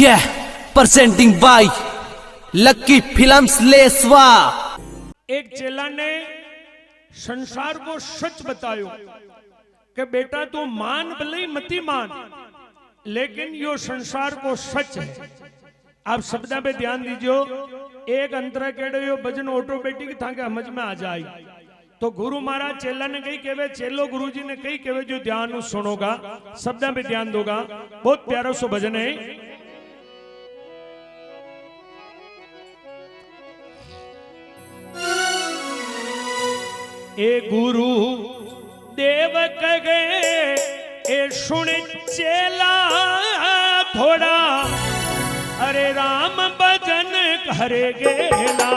Yeah, presenting by lucky films लेसवा। एक चेला ने संसार को सच बतायो कि बेटा तू मान भले मती मान, लेकिन यो संसार को सच है। आप शब्द पे ध्यान दीजियो। एक अंतरा केड़ो यो भजन ऑटोमेटिक था कि समझ में आ जाए। तो गुरु महाराज चेला ने कही केवे, चेलो गुरुजी ने कही केवे जो ध्यान सुनोगा, शब्द पे ध्यान दोगा। बहुत प्यारा सो भजन है। ए गुरु देव कहे ए सुन चेला थोड़ा, अरे राम भजन करे गेला।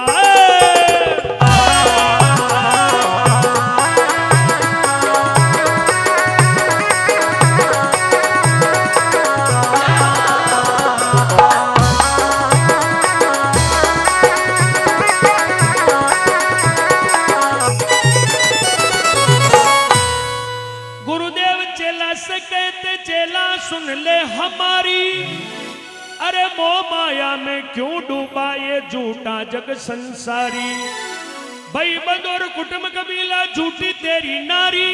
सुन ले हमारी, अरे मोह माया में क्यों डूबा ये झूठा जग संसारी। भाई बंदोर कुटुंब कबीला झूठी तेरी नारी,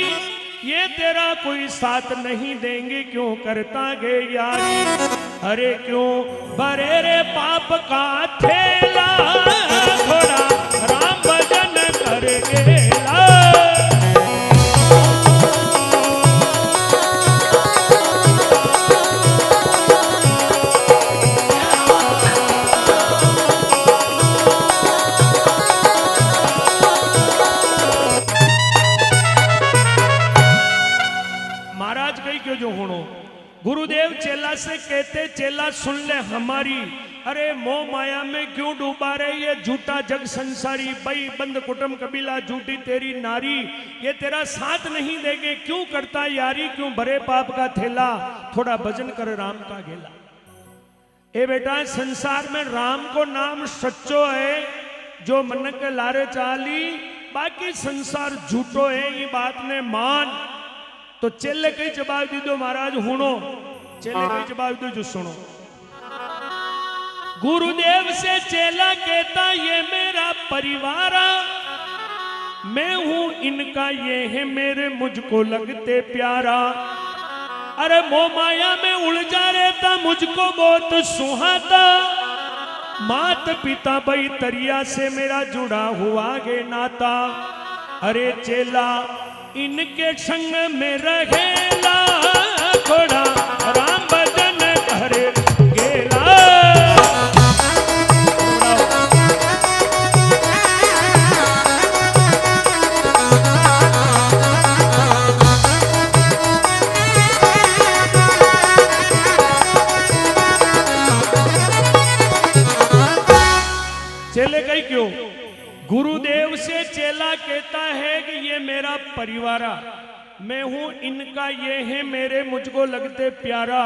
ये तेरा कोई साथ नहीं देंगे क्यों करता गे यारी। अरे क्यों भरे रे पाप का थैला, थोड़ा राम भजन कर गेला। गुरुदेव चेला से कहते, चेला सुन ले हमारी, अरे मोह माया में क्यों डूबा रहे ये झूठा जग संसारी। भाई बंद कुटुंब कबीला झूठी तेरी नारी, ये तेरा साथ नहीं देंगे क्यों करता यारी। क्यों भरे पाप का थैला, थोड़ा भजन कर राम का गेला। ए बेटा संसार में राम को नाम सच्चो है, जो मन के लारे चाली, बाकी संसार झूठो है, ये बात ने मान। तो चेले कई जवाब दी दो महाराज हुनो, चेले कई जवाब दो जो सुनो। गुरुदेव से चेला कहता ये मेरा परिवार, मैं हूं इनका ये है मेरे मुझको लगते प्यारा। अरे मोह माया में उलझा रहता मुझको बहुत सुहाता, मात पिता भाई तरिया से मेरा जुड़ा हुआ गे नाता। अरे चेला इनके संग में रहेला, थोड़ा राम भजन करे गेला। चेले कही क्यों? गुरुदेव से चेला कहता है कि ये मेरा परिवार, मैं हूं इनका ये है मेरे मुझको लगते प्यारा।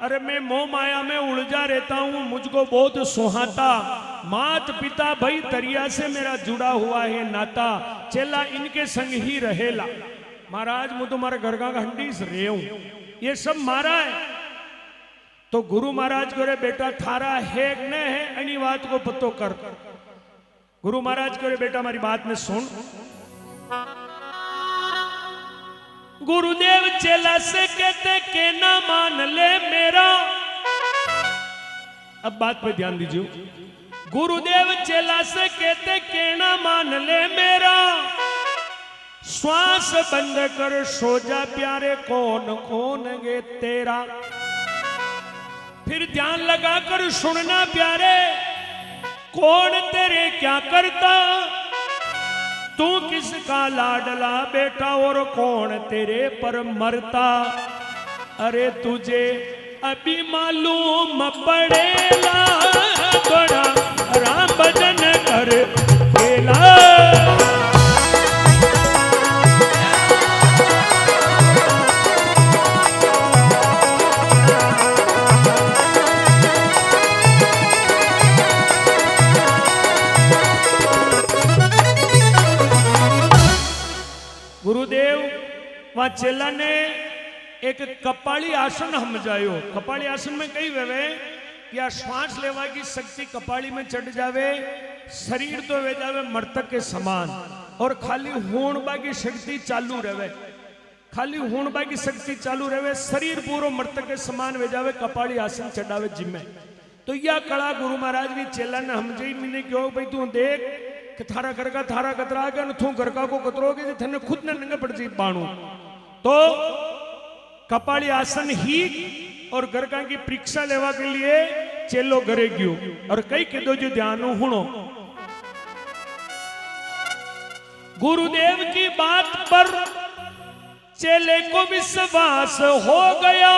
अरे मैं मोह माया में उलझा रहता हूं मुझको बहुत सुहाता, मात पिता भाई तरिया से मेरा जुड़ा हुआ है नाता। चेला इनके संग ही रहेला। महाराज मैं तुम्हारे घर का हंडी से रे हूं, ये सब मारा है। तो गुरु महाराज को रे बेटा थारा है न है अनी बात को पतो कर। गुरु महाराज को रे बेटा हमारी बात में सुन। गुरुदेव चेला से कहते के ना मान ले मेरा। अब बात पे ध्यान दीजिए। गुरुदेव चेला से कहते के ना मान ले मेरा, श्वास बंद कर सो जा प्यारे कौन कौन गे तेरा। फिर ध्यान लगा कर सुनना प्यारे, कौन तेरे क्या करता, तू किसका लाडला बेटा और कौन तेरे पर मरता। अरे तुझे अभी मालूम पड़ेला, थोड़ा राम भजन कर गेला। गुरुदेव वहां चेला ने एक कपाली आसन हम जायो। कपाली आसन में कई वे या श्वास लेवा की शक्ति कपाड़ी में चढ़ जावे, शरीर तो वे जावे मृतक के समान, और खाली होणबा की शक्ति चालू रहे, खाली होणबा की शक्ति चालू रहे, शरीर पूरो मृतक के समान वे जावे, कपाड़ी आसन चढ़ावे जिम्मे। तो यह कला गुरु महाराज भी चेला ने हमजे मैंने क्यों भाई तू देख कि थारा घर का थारा कतरा गया न तू घर का को कतरोगे जे थने खुद ने नंगे पड़ जी बाणू। तो कपाड़ी आसन ही और गरका की परीक्षा लेवा के लिए चेलो घरे गयो और कई किदो जो ध्यान हुणो। गुरुदेव की बात पर चेले को विश्वास हो गया,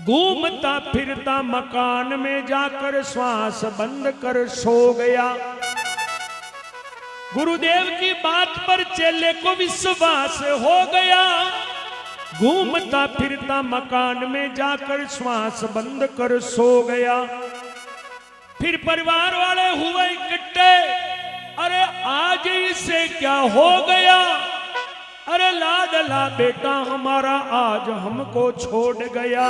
घूमता फिरता मकान में जाकर श्वास बंद कर सो गया। गुरुदेव की बात पर चेले को विश्वास हो गया, घूमता फिरता मकान में जाकर श्वास बंद कर सो गया। फिर परिवार वाले हुए इकट्ठे, अरे आज इसे क्या हो गया, अरे लाडला बेटा हमारा आज हमको छोड़ गया,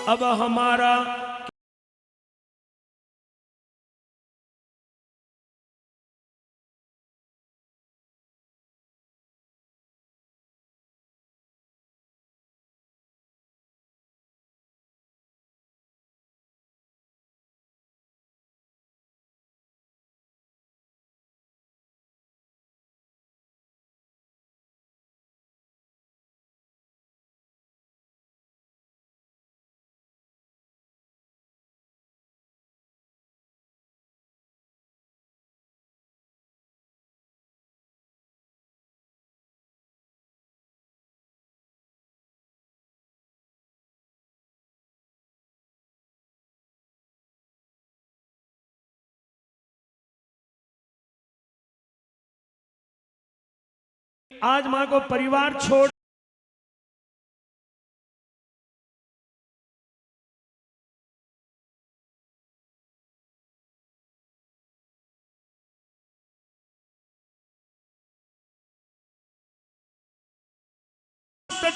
अब हमारा आज मां को परिवार छोड़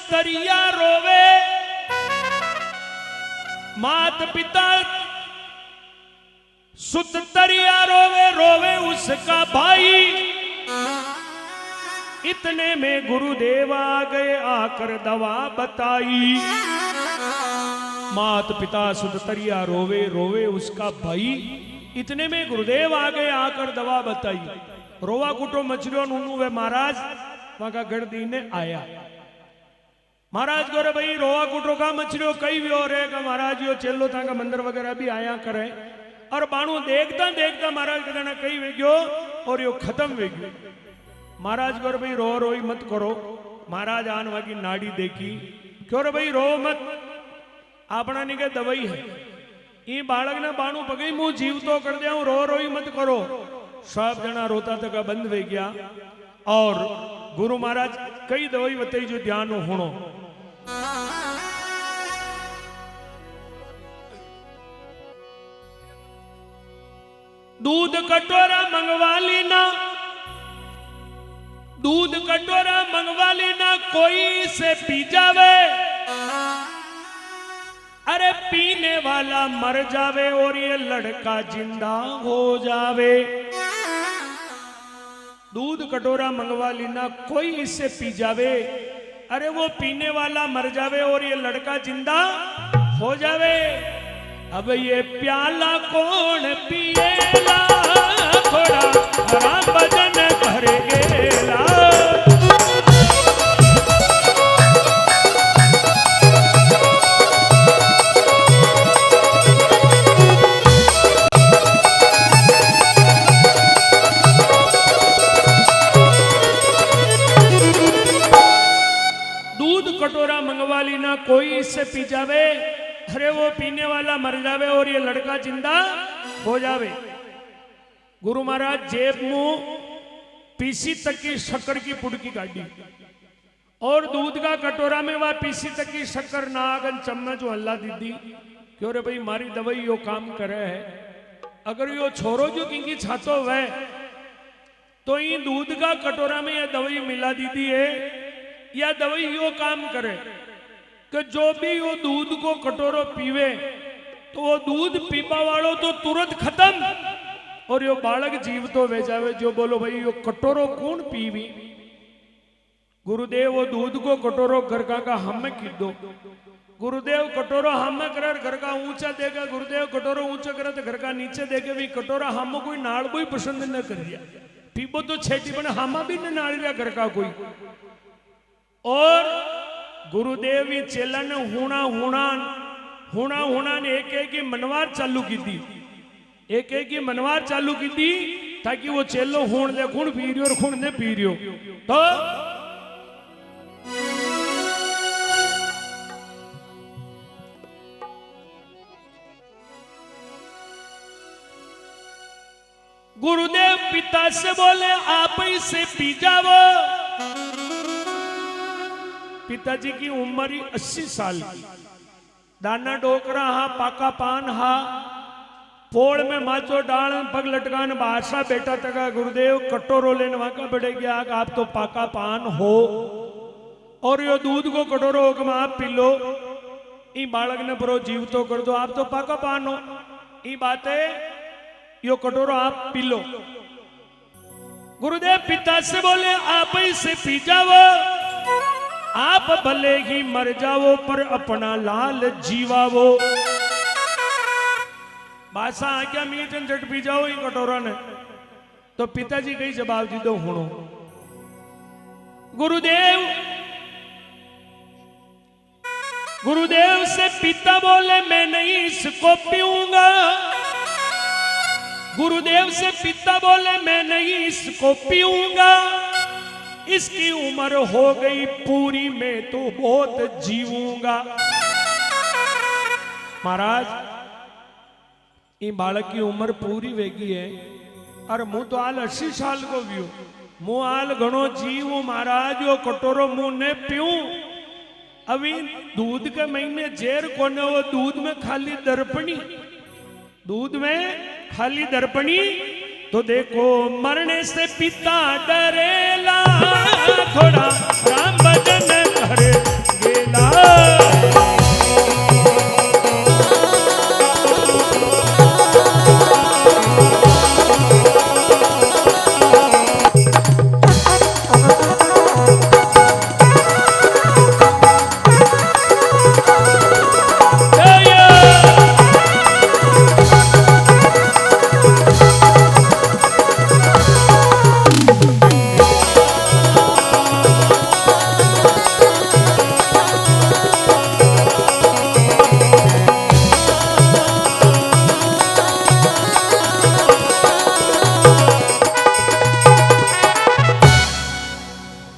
तरिया रोवे, मात पिता सुत तरिया रोवे, रोवे उसका भाई। इतने में गुरुदेव आ गए, आकर दवा बताई। मात पिता सुत तरिया रोवे, रोवे उसका भाई। इतने में गुरुदेव आ गए, आकर दवा बताई। रोवा कुटो मछलियों नूनू वे महाराज वहां का गढ़दी ने आया। महाराज गोरे भाई रोवा कुटो का मछलियों कई भी हो रहे का महाराज यो चेलो था का मंदिर वगैरह भी आया करे। और बाणू देखता देखता महाराज कहना कई वे गयो और यो खत्म वे गयो। महाराज गोरे भाई रो रोई मत करो। महाराज आन वाकी नाड़ी देखी, क्यों रे भाई रो मत, अपना नी के दवाई है। ई बालक ने बाणू पगई मुंह जीव तो कर दिया, रो रोई मत करो। सब जना रोता तक बंद हो गया और गुरु महाराज कई दवाई बताई जो ध्यान होनो। दूध कटोरा मंगवा लेना, दूध कटोरा मंगवा लेना, कोई से पी जावे, अरे पीने वाला मर जावे और ये लड़का जिंदा हो जावे। दूध कटोरा मंगवा लेना, कोई इससे पी जावे, अरे वो पीने वाला मर जावे और ये लड़का जिंदा हो जावे। अब ये प्याला कौन पिएला, थोड़ा हरा बदन भर गेला। कटोरा मंगवा लेना, कोई इससे पी जावे, अरे वो पीने वाला मर जावे और ये लड़का जिंदा हो जावे। गुरु महाराज जेब मुंह पीसी तक की शक्कर की पुड़की काटी और दूध का कटोरा में वह पीसी तक की शक्कर नागन चम्मच हल्ला दीदी, क्यों रे भाई मारी दवाई यो काम करे है। अगर यो छोरो जो किंकी छातो वह तो ये दूध का कटोरा में यह दवाई मिला दीदी है, या दवाई यो काम करे कि जो भी वो दूध को कटोरो पीवे तो वो दूध पीपा वालों तो तुरंत खत्म और यो बालक जीव तो वे जावे जो बोलो भाई यो कटोरो कौन पीवी। गुरुदेव वो दूध को कटोरो घर का हम किदो। गुरुदेव कटोरो हम करे घर का ऊंचा देगा। गुरुदेव कटोरो ऊंचा करे तो घर का नीचे देखे भी कटोरा हम कोई नाड़ कोई पसंद न कर दिया पीबो तो छेटी बने हम भी न नाड़ लिया घर का कोई। और गुरुदेव ही चेला ने हुणा ने एक ही मनवार चालू की थी। एक ही मनवार चालू की थी ताकि वो चेलो हुण दे खुण पी रियो और खुण ने पी रियो। तो गुरुदेव पिता से बोले आप इसे पी जाओ। पिताजी की उम्र ही 80 साल की। दाना डोकरा हा पाका पान हा पोड़ में माचो डाल पग लटकान बादशाह बेटा तका। गुरुदेव कटोरो लेने वहां बढ़े गया आप तो पाका पान हो और यो दूध को कटोरो हो आप पी लो। ई बालक ने बरो जीव तो कर दो आप तो पाका पान हो। ई बात है यो कटोरो आप पी लो। गुरुदेव पिता से बोले आप इसे पी जाओ। आप भले ही मर जाओ पर अपना लाल जीवाओ। बादशाह आज्ञा मीट झट पी जाओ ये कटोरा ने। तो पिताजी कई जवाब दी दो हुणो। गुरुदेव से पिता बोले मैं नहीं इसको पीऊंगा। गुरुदेव से पिता बोले मैं नहीं इसको पीऊंगा। इसकी उम्र हो गई पूरी मैं तो बहुत जीवूंगा। महाराज ये बालक की उम्र पूरी वेगी है और मुंह तो हाल 80 साल को भी मुंह हाल घणो जीव महाराज यो कटोरो मुंह ने पीऊं। अभी दूध के महीने जेर कोने वो दूध में खाली दर्पणी। दूध में खाली दर्पणी तो देखो मरने से पिता डरेला थोड़ा राम भजन करे गेला।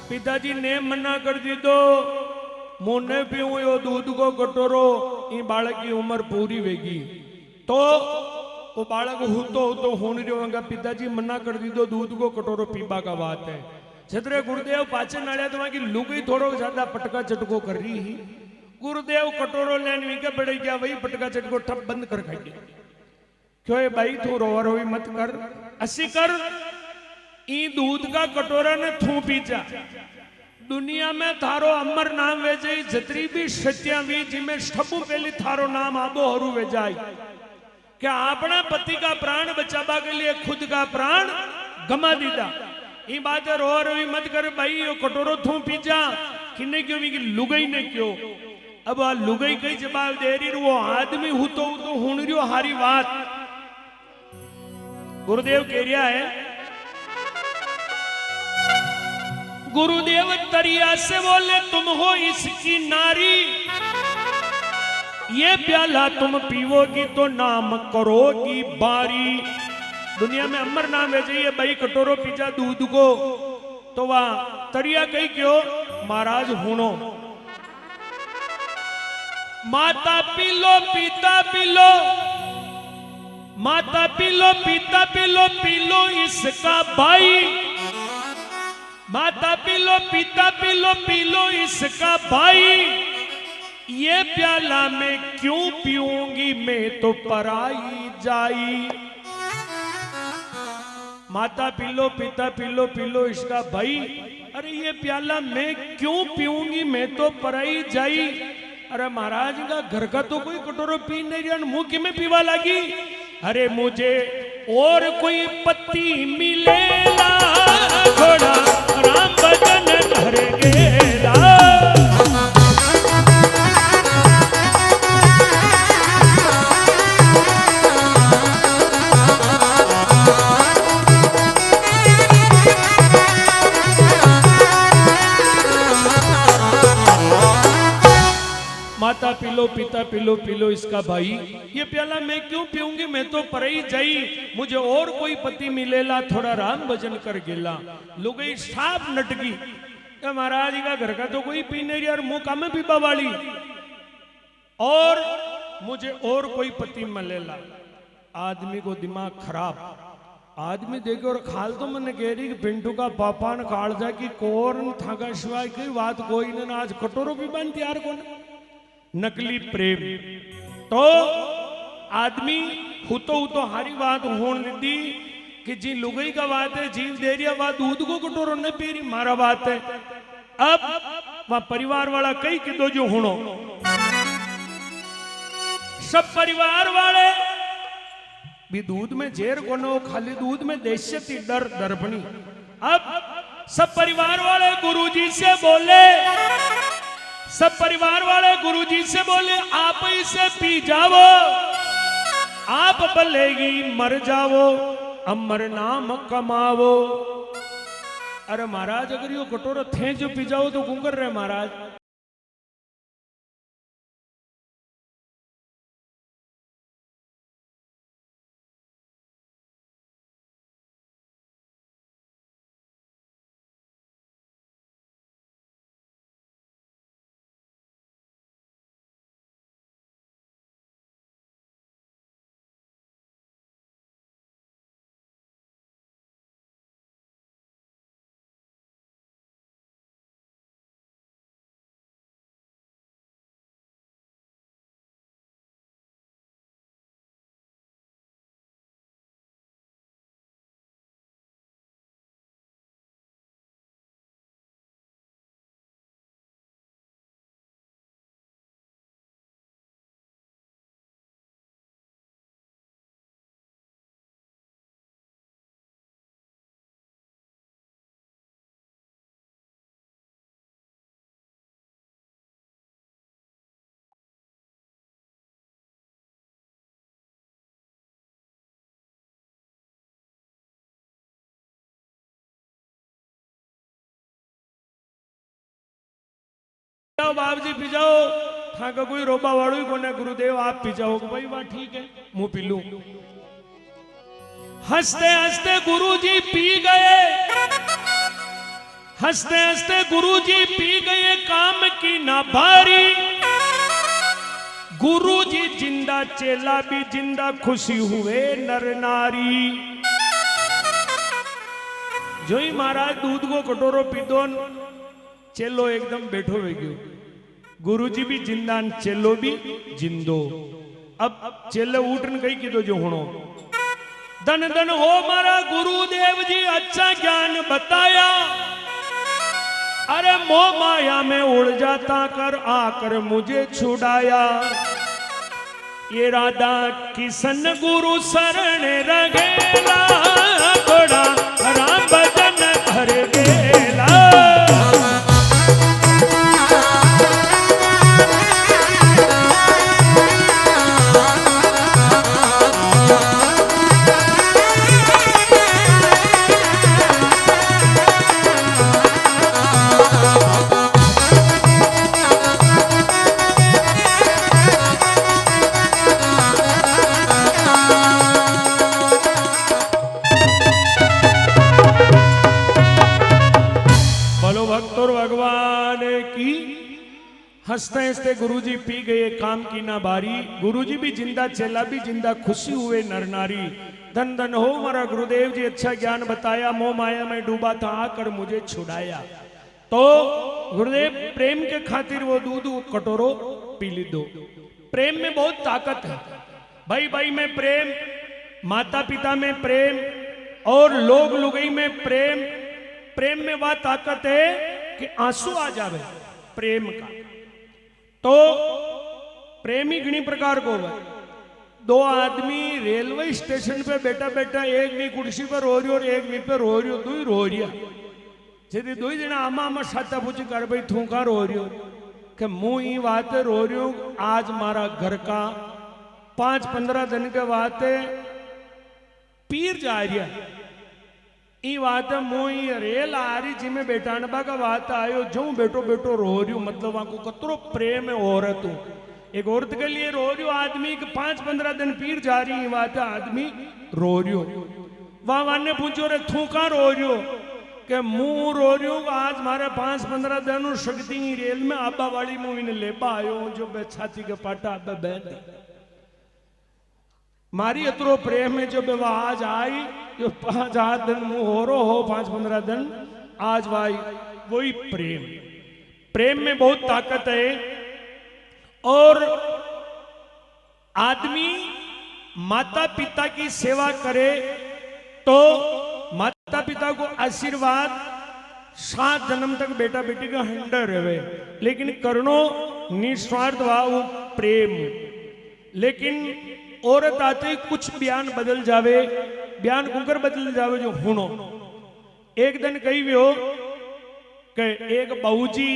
पिताजी ने मना कर दी दो मोने पीऊं यो दूध को कटोरो। ये बालक की उम्र पूरी वेगी तो वो बालक हो होने रहोगा। पिताजी मना कर दी दो दूध को कटोरो पीबा का बात है। छतरे गुरुदेव पाचे नालिया तो की लुगई थोड़ो ज्यादा पटका चटको कर रही ही। गुरुदेव कटोरो लेने के बड़े गया वही पटका चटको ठप बंद कर खाई। क्यों है भाई तू रोवर हो मत कर असी कर। ई दूध का कटोरा ने थू पीचा। दुनिया में थारो अमर नाम वे जाई जतरी भी सत्या भी जिमें सबू पहली थारो नाम आबो हरू वे जाई। क्या अपना पति का प्राण बचावा के लिए खुद का प्राण गमा दीदा। ये बात रो रोई मत कर भाई यो कटोरो थू पीचा किन्ने क्यों भी लुगई ने क्यों। अब आ लुगई कई जवाब दे रही वो आदमी हूं तो हुण रियो हारी बात। गुरुदेव कह रहा है गुरुदेव तरिया से बोले तुम हो इसकी नारी। ये प्याला तुम पीवोगी तो नाम करोगी बारी। दुनिया में अमर नाम है जाइए भाई कटोरो पीजा दूध को। तो वह तरिया कही क्यों महाराज हुणो। माता पी लो पिता पी लो। माता पी लो पिता पी लो इसका भाई। माता पी लो पी लो इसका भाई। ये प्याला मैं क्यों पीऊंगी मैं तो पराई जाई। माता पी लो पिता पी लो इसका भाई। अरे ये प्याला मैं क्यों पीऊंगी मैं तो पराई जाई। अरे महाराज का घर का तो कोई कटोरो पी नहीं रहा, मुंह कि में पीवा लगी। अरे मुझे और कोई पत्ती मिलेला, थोड़ा राम भजन कर गेला। माता पी लो, पिता पी लो, पी लो इसका भाई, ये प्याला मैं क्यों पीऊंगी, मैं तो परई जाई, मुझे और कोई पति मिलेला, थोड़ा राम भजन कर गेला। लुगाई साफ नटगी, महाराज का घर का तो कोई पी नहीं रहा, और मुंह का में पीपा वाली, और मुझे और कोई पति मिलेला। आदमी को दिमाग खराब, आदमी देखे और खाल तो मैंने कह रही कि पिंटू का पापान काल जा की कौन थाका शिवाय की बात कोई न, आज कटोरो भी बन तैयार कौन। नकली प्रेम तो आदमी हुतो हारी बात होन दी कि जी लुगई का बात है, जीव दे रही बात, दूध को कटोरो न पी रही, मारा बात है। अब वह परिवार वाला कई कि दो जो हुनो, सब परिवार वाले भी दूध में जेर कोनो, खाली दूध में देश्यती डर दर्पणी। अब सब परिवार वाले गुरुजी से बोले, सब परिवार वाले गुरुजी से बोले आप इसे पी जाओ, आप भलेगी मर जाओ, अमर नाम कमाओ। अरे महाराज अगर यो कटोरा थे जो पी जाओ तो गुंगर रहे महाराज। जाओ बाप जी पी जाओ, था का कोई रोबा वाड़ू को ना, गुरुदेव आप पी जाओ, भाई वाह ठीक है मुंह पी लूं। हंसते हंसते गुरुजी पी गए, हंसते हंसते गुरुजी पी गए, काम की ना भारी। गुरुजी जिंदा, चेला भी जिंदा, खुशी हुए नर नारी। जो ही महाराज दूध को कटोरो पी दो, चेलो एकदम बैठो हो गयो, गुरुजी भी जिंदा, चेलो भी जिंदो। अब चेले उठन गई कि दो जो हुणो, धन धन हो मारा गुरुदेव जी, अच्छा ज्ञान बताया। अरे मोह माया में उड़ जाता कर आकर मुझे छुड़ाया। ये राधा किशन गुरु शरण रगेला, थोड़ा राम भजन कर गेला। हंसते हंसते गुरुजी पी गए, काम की ना बारी। गुरुजी भी जिंदा, चेला भी जिंदा, खुशी हुए नर नारी। धन धन हो हमारा गुरुदेव जी, अच्छा ज्ञान बताया, मोह माया में डूबा था आकर मुझे छुड़ाया। तो गुरुदेव प्रेम के खातिर वो दूध कटोरो पी ली दो। प्रेम में बहुत ताकत है, भाई भाई में प्रेम, माता पिता में प्रेम, और लोग लुगई में प्रेम। प्रेम में वह ताकत है कि आंसू आ जावे प्रेम का। तो प्रेम ही घनी प्रकार को है। दो आदमी रेलवे स्टेशन पे बैठा बैठा एक भी कुर्सी पर रो रही और एक भी पे रो रही, दुई रो रिया। जदि दुई जना आमा आमा साता पूछी कर भाई थू का रो रही हो कि मुंह ही बात रो रही हूं, आज मारा घर का 5-15 दिन के वाते पीर जा रही है। ई बात मुई रेल आ रही जिमें बेटानबा का बात आयो जो बेटो बेटो रो रही हूं, मतलब वहां को कतरो प्रेम है औरत हूं। एक औरत के लिए रो रही हो आदमी के 5-15 दिन पीर जा रही है, बात आदमी रो रही हो। वहां ने पूछो रे थू का रो रही हो कि मुंह रो रही हूं, आज मारे 5-15 दिन शक्ति रेल में आबा वाली मुंह ने लेबा आयो जो छाती के पाटा आबा बहन मारी अतरो प्रेम है जो वह आज आई जो 5-8 दिन मुंह हो रो हो 5-15 दिन आज भाई वही प्रेम। प्रेम में बहुत ताकत है और आदमी माता पिता की सेवा करे तो माता पिता को आशीर्वाद 7 जन्म तक बेटा बेटी का हंडर रहे, लेकिन करणो निस्वार्थ भाव प्रेम। लेकिन औरत आते कुछ बयान बदल जावे, बयान कुकर बदल जावे जो हुनो। एक दिन कही भी हो कि एक बाबूजी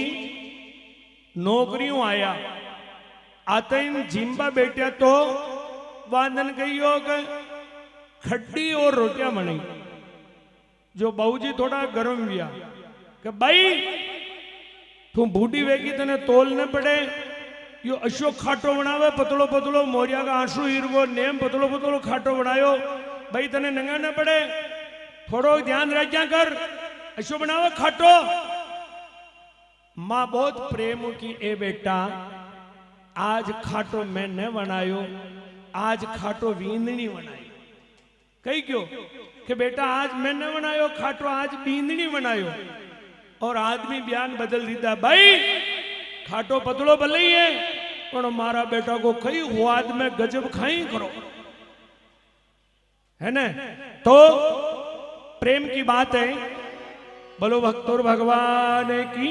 नौकरियों आया आते इन जिम्बा बैठा तो वादन कही हो कि खड्डी और रोटियां बनी। जो बाबूजी थोड़ा गर्म हुआ कि भाई तू बूढ़ी वेगी तने तोल न पड़े, यो अशोक खाटो बनावे पतलो पतलो मोरिया का आंसू हीरगो नेम पतलो पतलो खाटो बनायो, भाई तने नंगा न पड़े, थोड़ो ध्यान रखा कर, अशो बनावे खाटो। मां बहुत प्रेम की ए बेटा आज खाटो मैं न बनायो, आज खाटो बींदनी बनाई। कही क्यों कि बेटा आज मैं न बनायो खाटो, आज बींदनी बनायो। और आदमी बयान बदल दीता, भाई खाटो पतलो भले ही है पर मारा बेटा को कई हुआद में गजब खाई करो, है ना। तो प्रेम की बात है। बोलो भक्तों भगवान की